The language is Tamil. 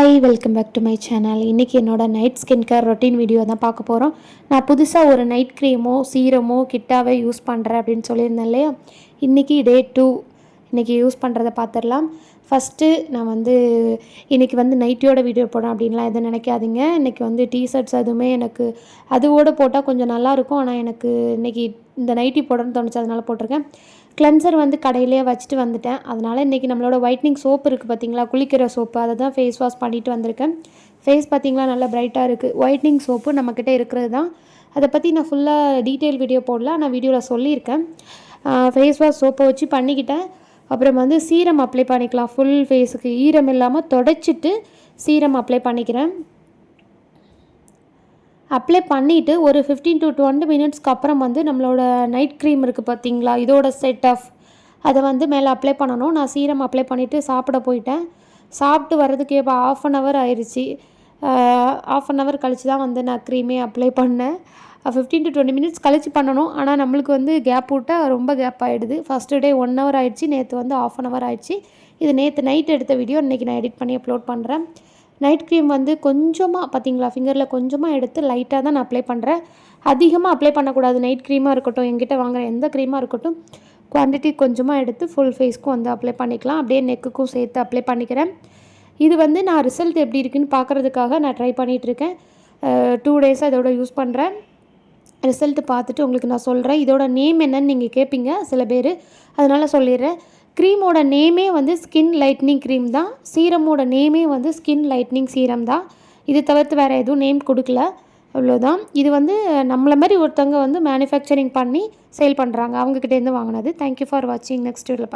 Hi welcome back to my channel. இன்றைக்கி என்னோடய night skin care routine video தான் பார்க்க போகிறோம். நான் புதுசாக ஒரு நைட் க்ரீமோ சீரமோ கிட்டாவே யூஸ் பண்ணுறேன் அப்படின்னு சொல்லியிருந்தேன் இல்லையா. இன்றைக்கி டே 2 இன்றைக்கி யூஸ் பண்ணுறதை பார்த்துடலாம். ஃபஸ்ட்டு நான் இன்றைக்கி நைட்டியோட வீடியோ போடணும் அப்படின்லாம் எதுவும் நினைக்காதீங்க. இன்றைக்கி டிஷர்ட்ஸ் எதுவுமே எனக்கு அதுவோடு போட்டால் கொஞ்சம் நல்லாயிருக்கும். ஆனால் எனக்கு இன்றைக்கி இந்த நைட்டி போடணும்னு தோணுச்சு, அதனால் போட்டிருக்கேன். கிளென்சர் கடையிலே வச்சுட்டு வந்துட்டேன். அதனால் இன்றைக்கி நம்மளோட ஒயிட்னிங் சோப்பு இருக்குது பார்த்திங்களா, குளிக்கிற சோப்பு, அதை தான் ஃபேஸ் வாஷ் பண்ணிவிட்டு வந்திருக்கேன். ஃபேஸ் பார்த்திங்களா நல்லா ப்ரைட்டாக இருக்குது. ஒயிட்னிங் சோப்பு நம்மக்கிட்ட இருக்கிறது தான். அதை பற்றி நான் ஃபுல்லாக டீட்டெயில் வீடியோ போடல, நான் வீடியோவில் சொல்லியிருக்கேன். ஃபேஸ் வாஷ் சோப்பை வச்சு பண்ணிக்கிட்டேன். அப்புறம் சீரம் அப்ளை பண்ணிக்கலாம். ஃபுல் ஃபேஸுக்கு ஈரம் இல்லாமல் தொடச்சிட்டு சீரம் அப்ளை பண்ணிக்கிறேன். அப்ளை பண்ணிவிட்டு ஒரு 15 to 20 மினிட்ஸ்க்கு அப்புறம் நம்மளோட நைட் க்ரீம் இருக்குது பார்த்திங்களா, இதோட செட் ஆஃப் அதை மேலே அப்ளை பண்ணணும். நான் சீரம் அப்ளை பண்ணிவிட்டு சாப்பிட போயிட்டேன். சாப்பிட்டு வர்றதுக்கு இப்போ 1/2 hour ஆயிடுச்சு. 1/2 hour கழித்து தான் நான் க்ரீமே அப்ளை பண்ணேன். 15 to 20 மினிட்ஸ் கழித்து பண்ணணும். ஆனால் நம்மளுக்கு கேப் விட்டால் ரொம்ப கேப் ஆகிடுது. ஃபஸ்ட்டு டே 1 hour ஆகிடுச்சு, நேற்று 1/2 hour ஆகிடுச்சு. இது நேற்று நைட் எடுத்த வீடியோ இன்றைக்கி நான் எடிட் பண்ணி அப்லோட் பண்ணுறேன். நைட் க்ரீம் கொஞ்சமாக பார்த்திங்களா, ஃபிங்கரில் கொஞ்சமாக எடுத்து லைட்டாக தான் நான் அப்ளை பண்ணுறேன். அதிகமாக அப்ளை பண்ணக்கூடாது. நைட் க்ரீமாக இருக்கட்டும், எங்கிட்ட வாங்குகிற எந்த க்ரீமாக இருக்கட்டும், குவான்டிட்டி கொஞ்சமாக எடுத்து ஃபுல் ஃபேஸ்க்கும் அப்ளை பண்ணிக்கலாம். அப்படியே நெக்குக்கும் சேர்த்து அப்ளை பண்ணிக்கிறேன். இது நான் ரிசல்ட் எப்படி இருக்குதுன்னு பார்க்குறதுக்காக நான் ட்ரை பண்ணிகிட்ருக்கேன். 2 டேஸாக இதோட யூஸ் பண்ணுறேன். ரிசல்ட்டு பார்த்துட்டு உங்களுக்கு நான் சொல்கிறேன். இதோட நேம் என்னன்னு நீங்கள் கேட்பீங்க சில பேர், அதனால் சொல்லிடுறேன். க்ரீமோட நேமே ஸ்கின் லைட்னிங் க்ரீம் தான். சீரமோட நேமே ஸ்கின் லைட்னிங் சீரம் தான். இது தவிர்த்து வேறு எதுவும் நேம் கொடுக்கல, அவ்வளோதான். இது நம்மளை மாதிரி ஒருத்தவங்க மேனுஃபேக்சரிங் பண்ணி சேல் பண்ணுறாங்க, அவங்கக்கிட்டேருந்து வாங்கினது. தேங்க்யூ ஃபார் வாட்சிங். நெக்ஸ்ட் வீடியோவில் பார்க்கலாம்.